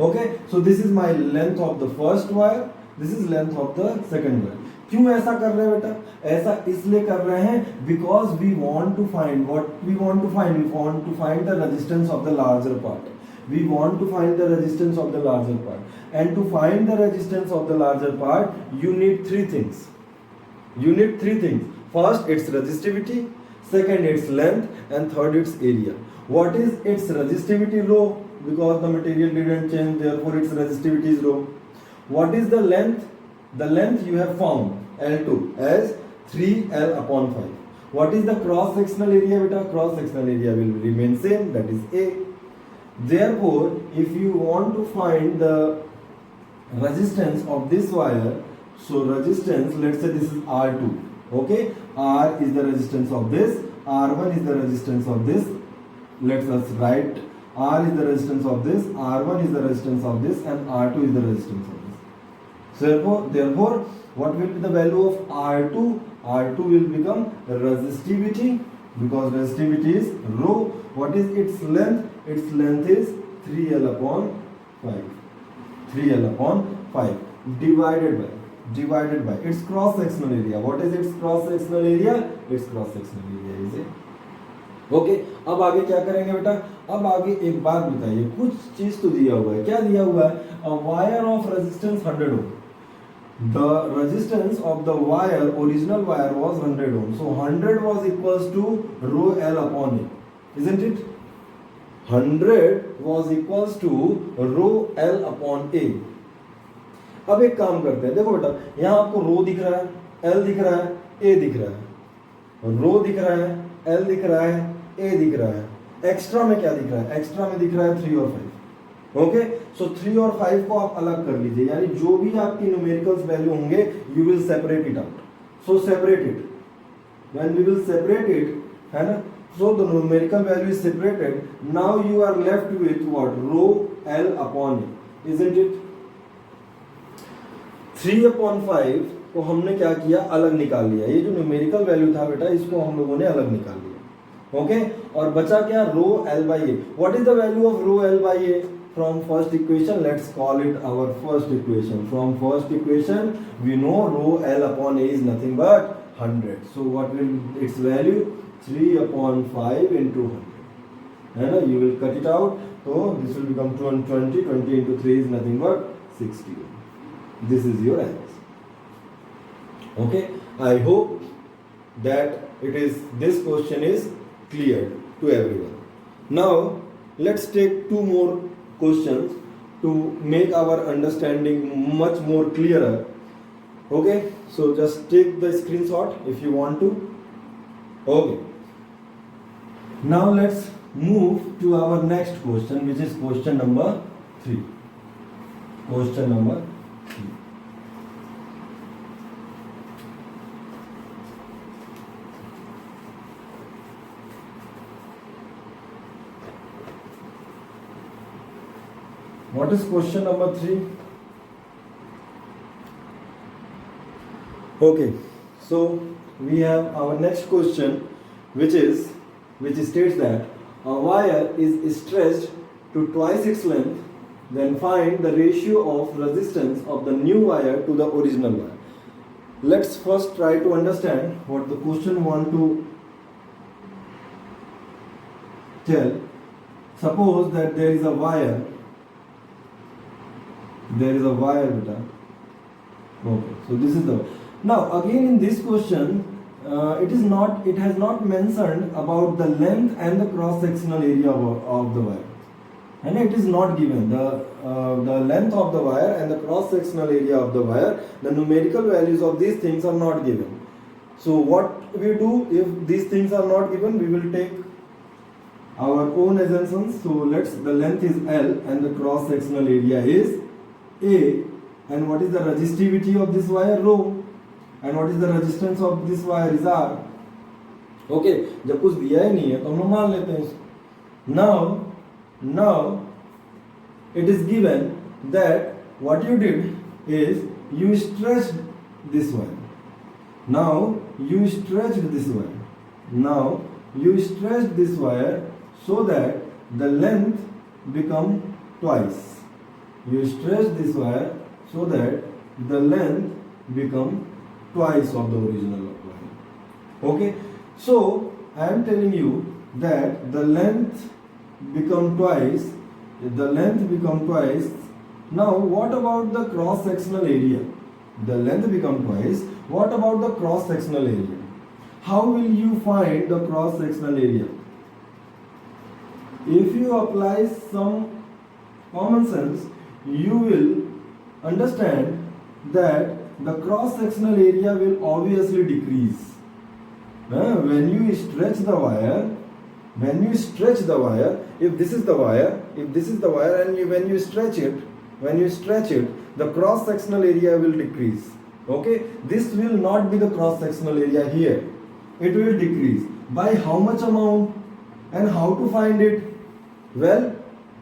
Okay, so this is my length of the first wire, this is length of the second wire. क्यों ऐसा कर रहे हैं बेटा? ऐसा इसलिए कर रहे हैं because we want to find what we want to find. We want to find the resistance of the larger part. We want to find the resistance of the larger part. And to find the resistance of the larger part, you need three things. You need three things. First, its resistivity. Second, its length. And third, its area. What is its resistivity? Rho. Because the material didn't change, therefore its resistivity is rho. What is the length? The length you have found L2 as 3L upon 5. What is the cross sectional area beta? Cross sectional area will remain same, that is A. Therefore, if you want to find the resistance of this wire, so resistance, let's say this is R2. Okay, R is the resistance of this, R1 is the resistance of this. Let us write R is the resistance of this, R1 is the resistance of this, and R2 is the resistance of this. So therefore, what will be the value of R2? R2 will become resistivity, because resistivity is rho. What is its length? Its length is 3L upon 5. 3L upon 5 divided by its cross sectional area. What is its cross sectional area? Its cross sectional area is A. Okay, अब आगे क्या करेंगे बेटा? अब आगे एक बात बताइए, कुछ चीज तो दिया हुआ है. क्या दिया हुआ है? A wire of resistance 100 ohm. The resistance of the wire, original wire was 100 ohm. So 100 was equals to rho L upon A, isn't it? 100 was equals to rho L upon a. अब एक काम करते हैं, देखो बेटा, यहाँ आपको रो दिख रहा है, एल दिख रहा है, ए दिख रहा है, रो दिख रहा है, एल दिख रहा है, ए दिख रहा है. एक्स्ट्रा में क्या दिख रहा है? एक्स्ट्रा में दिख रहा है 3 और 5. ओके, सो 3 और 5 को आप अलग कर लीजिए, यानी जो भी आपकी न्यूमेरिकल्स वैल्यू होंगे, you will separate it out. So separate it, when we will separate it, है ना, so the numerical value is separated. Now you are left with what? Rho L upon A, isn't it? 3 upon 5 को हमने क्या किया? अलग निकाल लिया. ये जो न्यूमेरिकल वैल्यू था बेटा, इसको हम लोगों ने अलग निकाल लिया. ओके, और बचा क्या? Rho l by a. What is the value of rho l by a? From first equation, let's call it our first equation. From first equation we know rho L upon a is nothing but 100. So what will its value? 3 upon 5 into 100, है ना. You will cut it out, तो this will become 20. 20 into 3 is nothing but 60. This is your answer. Okay, I hope that this question is clear to everyone. Now let's take 2 more questions to make our understanding much more clearer. Okay, so just take the screenshot if you want to. Okay, now let's move to our next question, which is question number 3. Question number 3. What is question number 3? Okay, so we have our next question, which states that a wire is stretched to twice its length, then find the ratio of resistance of the new wire to the original wire. Let's first try to understand what the question want to tell. Suppose that there is a wire beta. Okay, so this is the. Now again in this question, it has not mentioned about the length and the cross sectional area of the wire, and it is not given the length of the wire and the cross sectional area of the wire. The numerical values of these things are not given. So what we do, if these things are not given, we will take our own assumptions. So the length is L and the cross sectional area is A, and what is the resistivity of this wire? Rho, and what is the resistance of this wire is R. Okay, जब कुछ दिया ही नहीं है तो हम लोग मान लेते हैं. Now it is given that what you did is you stretched this wire. Now you stretched this wire so that the length become twice. you stretch this wire so that the length become twice of the original wire. Okay, so I am telling you that the length become twice. Now what about the cross sectional area? The length become twice. What about the cross sectional area? How will you find the cross sectional area? If you apply some common sense, you will understand that the cross sectional area will obviously decrease. When you stretch the wire, if this is the wire, and when you stretch it, the cross sectional area will decrease. Okay, this will not be the cross sectional area here. It will decrease. By how much amount and how to find it? Well,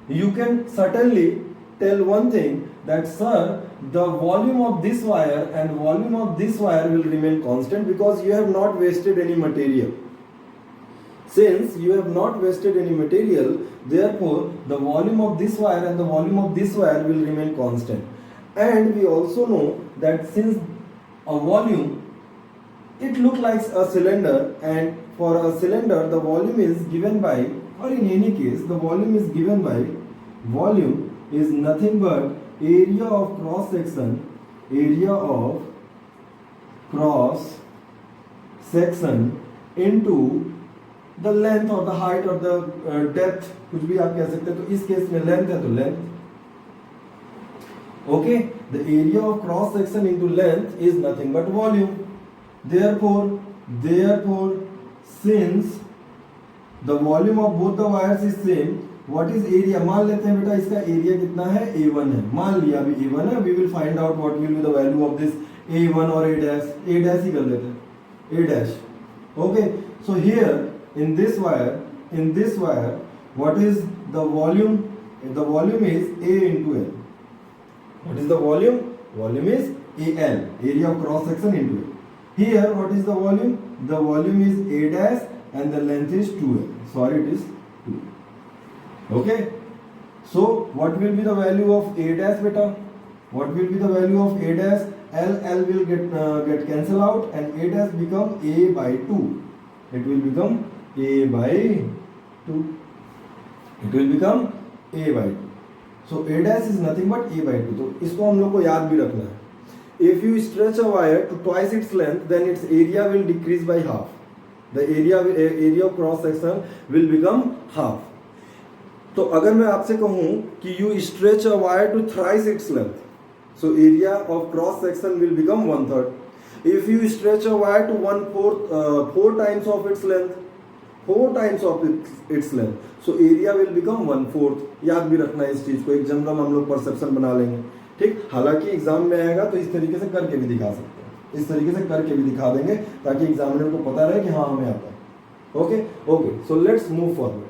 you can certainly tell one thing, that sir, the volume of this wire and volume of this wire will remain constant because you have not wasted any material. Since you have not wasted any material, therefore the volume of this wire and the volume of this wire will remain constant. And we also know that since a volume, it looks like a cylinder, and for a cylinder the volume is given by, or in any case the volume is given by, volume is nothing but area of cross section into the length or the height or the depth, कुछ भी आप कह सकते हैं. तो इस case में length है तो length. Okay, the area of cross section into length is nothing but volume. Therefore, since the volume of both the wires is same, what is area? मान लेते हैं बेटा इसका एरिया कितना है, A1 है. मान लिया अभी A1 है. We will find out what will be the value of this A1 or A dash. A dash ही कर लेते हैं. A dash. Okay. So here in this wire, what is the volume? The volume is A into L. What is the volume? Volume is AL, area of cross section into L. Here, what is the volume? The volume is A dash and the length is 2L. Sorry, it is 2. Okay. So, what will be the value of A dash, beta? What will be the value of A dash? L will get cancel out and A dash become A by 2. It will become A by 2. It will become A by 2. So A dash is nothing but A by 2. तो इसको हम लोग को याद भी रखना है. If you stretch a wire to twice its length, then its area will decrease by half. The area of cross section will become half. तो अगर मैं आपसे कहूँ कि you stretch a wire to thrice its length, so area of cross section will become 1/3. If you stretch a wire to 1/4, 4 times of its length, 4 times of its length, so area will become 1/4. याद भी रखना है इस चीज को. एक general हम लोग परसेप्शन बना लेंगे. ठीक, हालांकि एग्जाम में आएगा तो इस तरीके से करके भी दिखा सकते हैं, इस तरीके से करके भी दिखा देंगे ताकि एग्जामिनर को पता रहे कि हाँ हमें आता है. Okay, so let's move forward.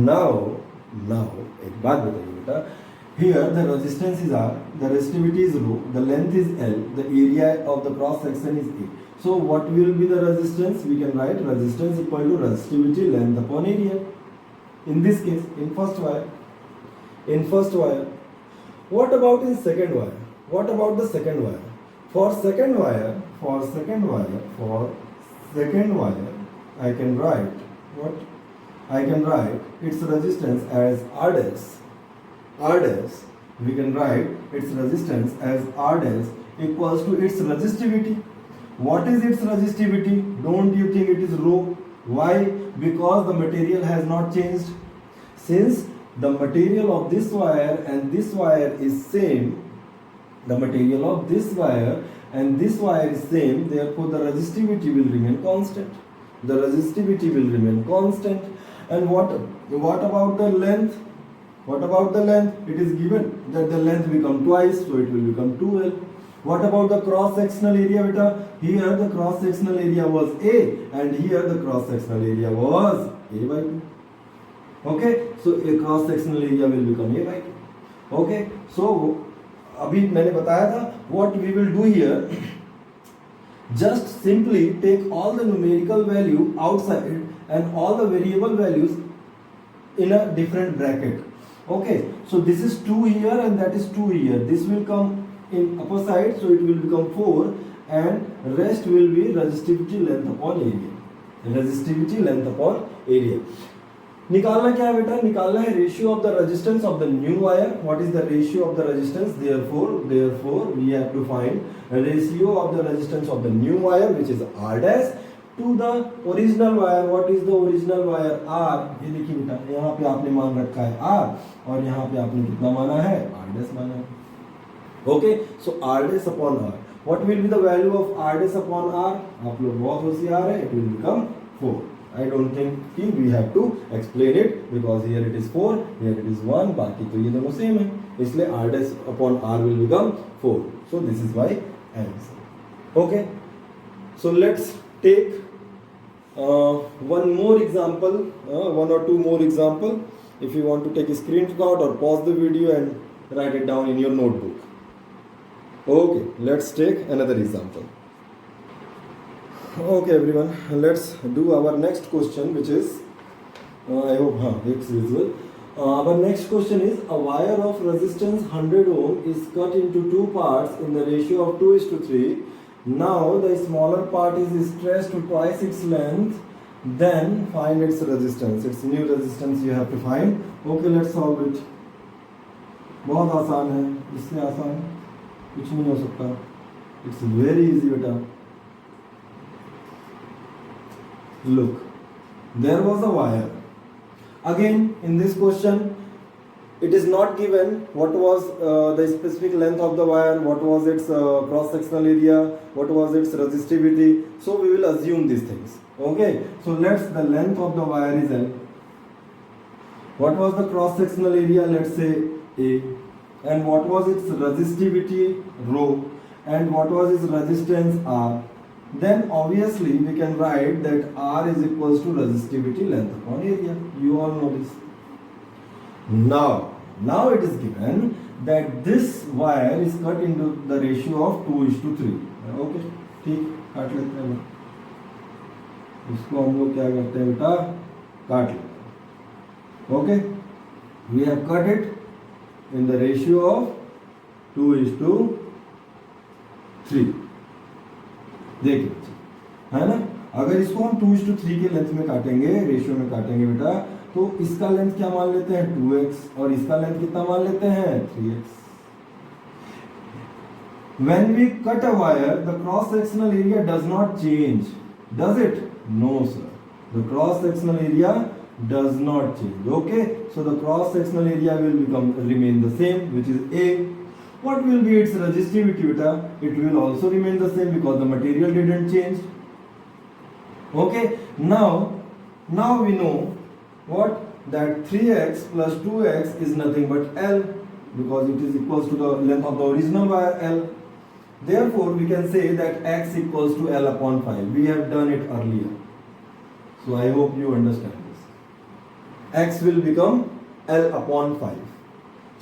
Now एक बात बताइए बेटा. Here the resistance is R, the resistivity is rho, the length is L, the area of the cross section is A. So what will be the resistance? We can write resistance equal to resistivity length upon area. In this case, in first wire. What about in second wire? What about the second wire? For second wire, I can write what? I can write its resistance as R dash. We can write its resistance as R dash equals to its resistivity. What is its resistivity? Don't you think it is rho? Why? Because the material has not changed. Since the material of this wire and this wire is same, the material of this wire and this wire is same, therefore the resistivity will remain constant. And what about the length? It is given that the length become twice, so it will become 2L. What about the cross sectional area, beta? Here the cross sectional area was A and here the cross sectional area was A by 2. Okay, so a cross sectional area will become A by 2. Okay, so अभी मैंने बताया था what we will do here. Just simply take all the numerical value outside and all the variable values in a different bracket. Okay, so this is 2 here and that is 2 here. This will come in upper side, so it will become 4, and rest will be resistivity length upon area. Resistivity length upon area. निकालना क्या है बेटा? निकालना है ratio of the resistance of the new wire. What is the ratio of the resistance? Therefore we have to find ratio of the resistance of the new wire, which is R dash, to the original wire. What is the original wire? R. ये देखिए बेटा, यहाँ पे आपने मान रखा है R और यहाँ पे आपने कितना माना है? R dash माना है. Okay, so R dash upon R. What will be the value of R dash upon R? आप लोग बहुत होशियार है. It will become 4. I don't think we have to explain it because here it is 4, here it is 1, बाकी तो ये दोनों same है, इसलिए R dash upon R will become 4. So this is why answer. Okay, so let's take one more example, one or two more example. If you want to take a screenshot or pause the video and write it down in your notebook. Okay, let's take another example. Okay everyone, let's do our next question, which is I hope it's visual. Our next question is, a wire of resistance 100 ohm is cut into two parts in the ratio of 2:3. Now the smaller part is stretched to twice its length. Then find its resistance. Its new resistance you have to find. Okay, let's solve it. बहुत आसान है, इससे आसान कुछ नहीं हो सकता. It's very easy बेटा. Look, there was a wire. Again, in this question, it is not given what was the specific length of the wire, what was its cross-sectional area, what was its resistivity. So we will assume these things. Okay, so the length of the wire is L. What was the cross-sectional area? Let's say A. And what was its resistivity? Rho. And what was its resistance? R. Then obviously we can write that R is equals to resistivity length upon area. You all know this. Now it is given that this wire is cut into the ratio of 2:3. Okay, ठीक, काट लेते हैं. इसको हम लोग क्या करते हैं बेटा? काट लेते हैं. Okay, we have cut it in the ratio of 2:3. देखिए, है ना? अगर इसको हम 2:3 के लेंथ में काटेंगे, रेशियो में काटेंगे बेटा, तो इसका लेंथ क्या मान लेते हैं? 2x, और इसका लेंथ कितना मान लेते हैं? 3x. When we cut a wire, the cross-sectional area does not change, does it? No, sir. The cross-sectional area does not change. Okay, so the cross-sectional area will remain the same, which is A. What will be its resistivity beta? It will also remain the same because the material didn't change. Okay, now we know what, that 3x plus 2x is nothing but L, because it is equals to the length of the original wire L. Therefore we can say that x equals to L upon 5. We have done it earlier, so I hope you understand this. X will become L upon 5.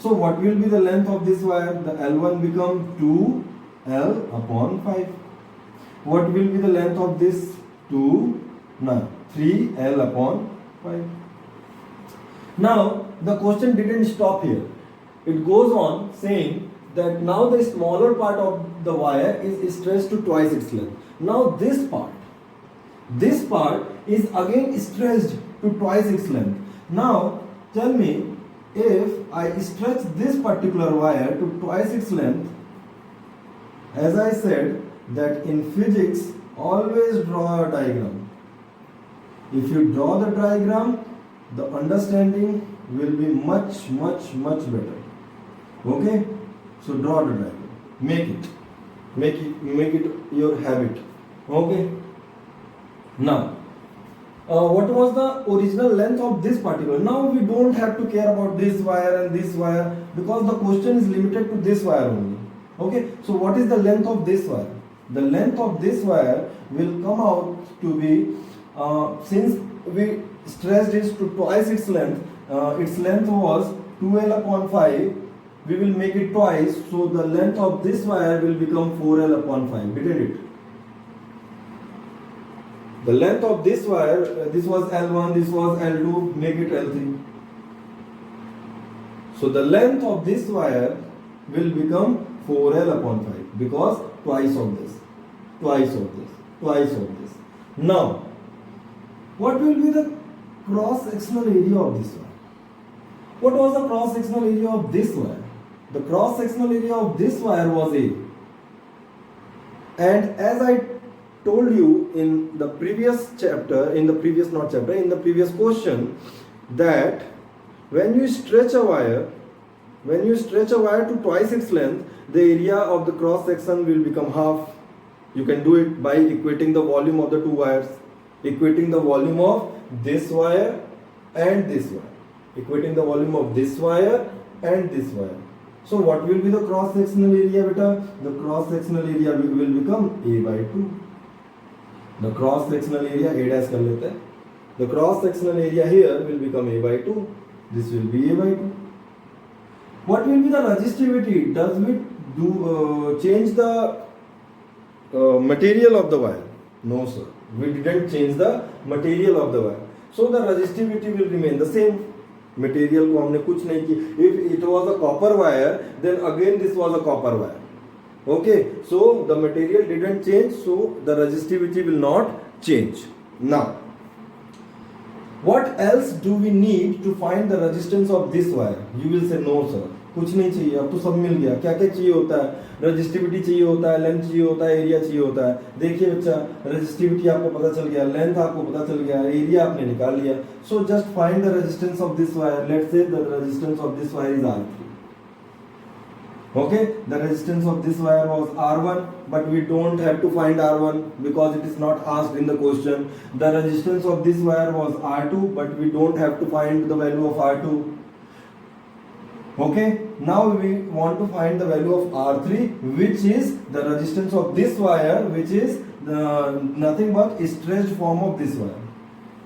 So what will be the length of this wire? The L1 become 2L upon 5. What will be the length of this? 3L upon 5. Now the question didn't stop here. It goes on saying that now the smaller part of the wire is stretched to twice its length. Now this part is again stretched to twice its length. Now tell me, if I stretch this particular wire to twice its length, as I said that in physics always draw a diagram. If you draw the diagram, the understanding will be much better. Okay, so draw the diagram, make it your habit. Okay, now what was the original length of this particular? Now we don't have to care about this wire and this wire because the question is limited to this wire only. Okay, so what is the length of this wire? The length of this wire will come out to be, since we stretched it to twice its length was 2L upon 5. We will make it twice, so the length of this wire will become 4L upon 5, didn't it? The length of this wire, this was L1, this was L2, make it L3. So the length of this wire will become 4L upon 5 because twice of this, twice of this, twice of this. Now, what will be the cross-sectional area of this wire? What was the cross-sectional area of this wire? The cross-sectional area of this wire was A. And as I told you in the previous chapter, in the previous question, that when you stretch a wire to twice its length, the area of the cross section will become half. You can do it by equating the volume of the two wires, equating the volume of this wire and this wire, equating the volume of this wire and this wire. So what will be the cross sectional area, beta? The cross sectional area will become A by 2. The cross sectional area A dash kar lete hain. The cross sectional area here will become A by 2. This will be A by 2. What will be the resistivity? Does it change the material of the wire? No, sir. We didn't change the material of the wire. So the resistivity will remain the same. Material को हमने कुछ नहीं की. If it was a copper wire, then again this was a copper wire. Okay, so the material didn't change, so the resistivity will not change. Now, what else do we need to find the resistance of this wire? You will say no, sir. कुछ नहीं चाहिए, अब तो सब मिल गया. क्या क्या चाहिए होता है? रेजिस्टिविटी चाहिए होता है, लेंथ चाहिए होता है, एरिया चाहिए होता है. देखिए बच्चा, रेजिस्टिविटी आपको पता चल गया, लेंथ आपको पता चल गया, एरिया आपने निकाल लिया. So just find the resistance of this wire. Let's say the resistance of this wire is R3. Okay, the resistance of this wire was R1, but we don't have to find R1 because it is not asked in the question. The resistance of this wire was R2, but we don't have to find the value of R2. Okay, now we want to find the value of R3, which is the resistance of this wire, which is nothing but a stretched form of this wire.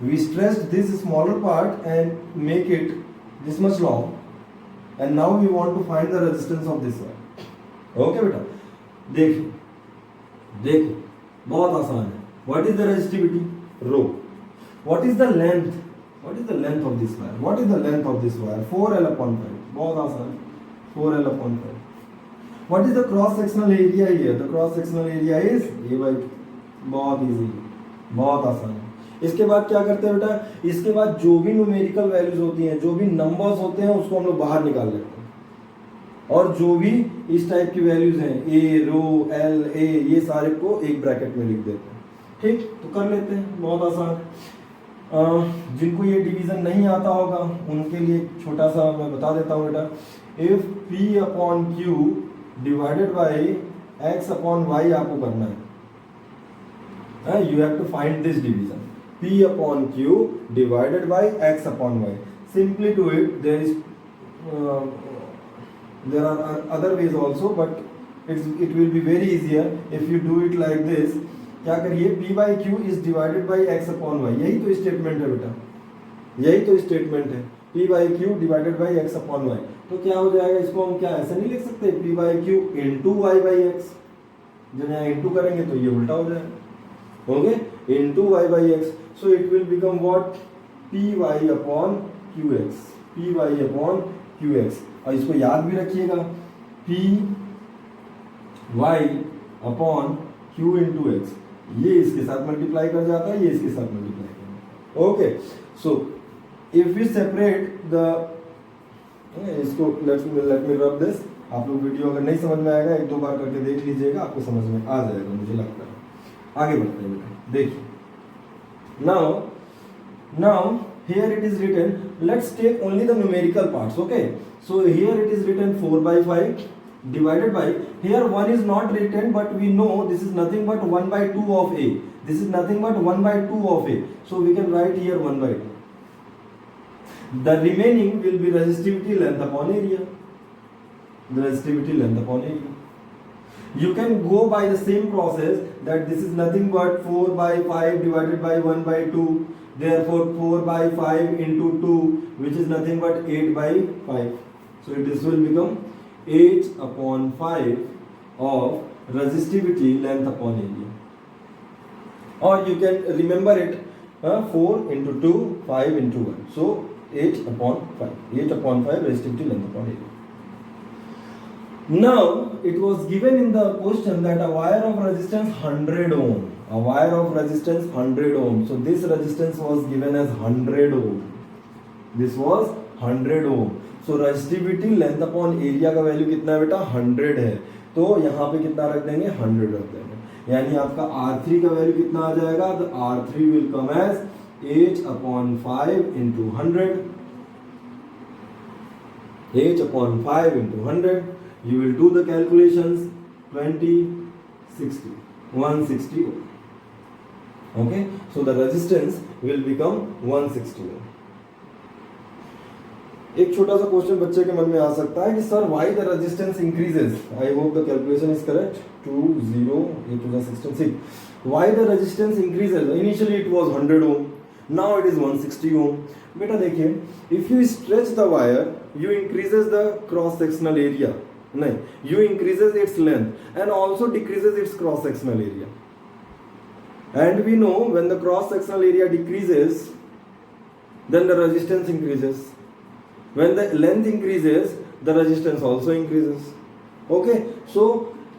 We stretched this smaller part and make it this much long. And now we want to find the resistance of this wire. Okay बेटा, देखो बहुत आसान है. What is the resistivity? Rho. What is the length? What is the length of this wire? What is the length of this wire? 4L upon 5. बहुत आसान है. 4L upon 5. What is the cross sectional area here? The cross sectional area is A by 2. बहुत easy, बहुत आसान है. इसके बाद क्या करते हैं बेटा? इसके बाद जो भी न्यूमेरिकल वैल्यूज होती हैं, जो भी नंबर्स होते हैं, उसको हम लोग बाहर निकाल लेते हैं. और जो भी इस टाइप की वैल्यूज हैं, ए, रो, एल, ए, ये सारे को एक ब्रैकेट में लिख देते हैं. ठीक, तो कर लेते हैं, बहुत आसान. जिनको ये डिवीजन नहीं आता होगा उनके लिए छोटा सा मैं बता देता हूँ बेटा. If P upon Q divided by X upon Y आपको करना है. You have to find this division. P upon Q divided by X upon Y. Simply do it. There are other ways also, but it will be very easier if you do it like this. क्या करिए? P by Q is divided by X upon Y. यही तो statement है बेटा, यही तो statement है. P by Q divided by X upon Y. तो क्या हो जाएगा? इसको हम क्या ऐसे नहीं लिख सकते? P by Q into Y by X. जब यहाँ into करेंगे तो ये उल्टा हो जाएगा. Okay, into Y by X. So it will become what? Py upon Qx. Py upon Qx. और इसको याद भी रखिएगा. Py upon Q into X. ये इसके साथ मल्टीप्लाई कर जाता है, ये इसके साथ मल्टीप्लाई कर जाता है. Okay, so if we separate the, इसको लेट मी रब दिस. आप लोग वीडियो अगर नहीं समझ में आएगा, एक दो बार करके देख लीजिएगा, आपको समझ में आ जाएगा, मुझे लगता है. आगे बढ़ते हैं बेटा. देखिए, now here it is written, let's take only the numerical parts. Okay, so here it is written 4 by 5 divided by, here 1 is not written, but we know this is nothing but 1 by 2 of A. This is nothing but 1 by 2 of A, so we can write here 1 by 2. The remaining will be resistivity length upon area. The resistivity length upon area. You can go by the same process, that this is nothing but 4 by 5 divided by 1 by 2. Therefore 4 by 5 into 2, which is nothing but 8 by 5. So this will become 8 upon 5 of resistivity length upon area. Or you can remember it, 4 into 2, 5 into 1. So h/5. h/5 resistivity length upon area. Now it was given in the question that a wire of resistance 100 ohm. A wire of resistance 100 ohm. So this resistance was given as 100 ohm. This was 100 ohm. So resistivity length upon area का value कितना है बेटा 100 है. तो यहाँ पे कितना रख देंगे 100 रख देंगे. यानी आपका R3 का वैल्यू कितना आ जाएगा. तो R3 will come as h/5 into 100. h/5 into 100. You will do the calculations. 20, 60, 160 ohm. Okay, so the resistance will become 160 ohm. एक छोटा सा क्वेश्चन बच्चे के मन में आ सकता है कि sir why the resistance increases. I hope the calculation is correct. 20 why the resistance increases. Initially it was 100 ohm, now it is 160 ohm. बेटा देखिए, if you stretch the wire you increases the cross sectional area. नहीं, you increases its length and also decreases its cross sectional area. And we know when the cross sectional area decreases then the resistance increases. When the length increases, the resistance also increases. Okay, so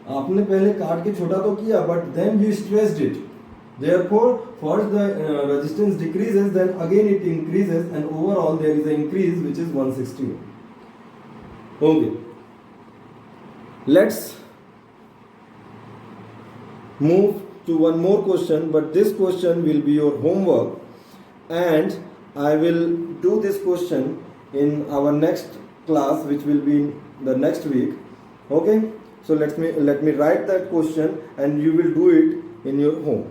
आपने पहले काट के छोटा तो किया, but then you stretched it. Therefore, first the resistance decreases, then again it increases, and overall there is an increase which is 160. Okay, let's move to one more question, but this question will be your homework, and I will do this question in our next class, which will be in the next week. Okay, so let me write that question and you will do it in your home.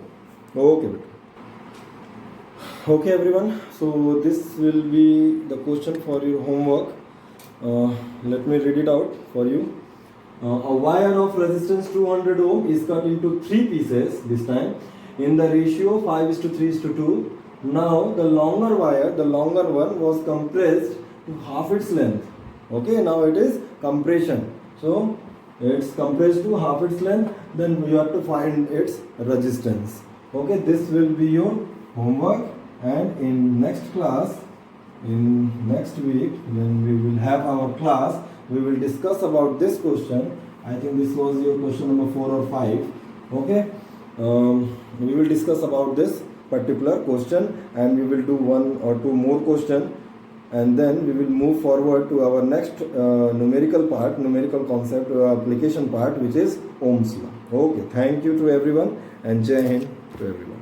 Okay everyone, so this will be the question for your homework. Let me read it out for you. A wire of resistance 200 ohm is cut into 3 pieces this time in the ratio 5:3:2. Now the longer wire, the longer one, was compressed to half its length. Okay, now it is compression. So it's compressed to half its length. Then you have to find its resistance. Okay, this will be your homework. And in next class, in next week, when we will have our class, we will discuss about this question. I think this was your question number 4 or 5. Okay, we will discuss about this particular question, and we will do 1 or 2 more question, and then we will move forward to our next numerical part, numerical concept application part, which is Ohm's law. Okay, thank you to everyone, and Jai Hind to everyone.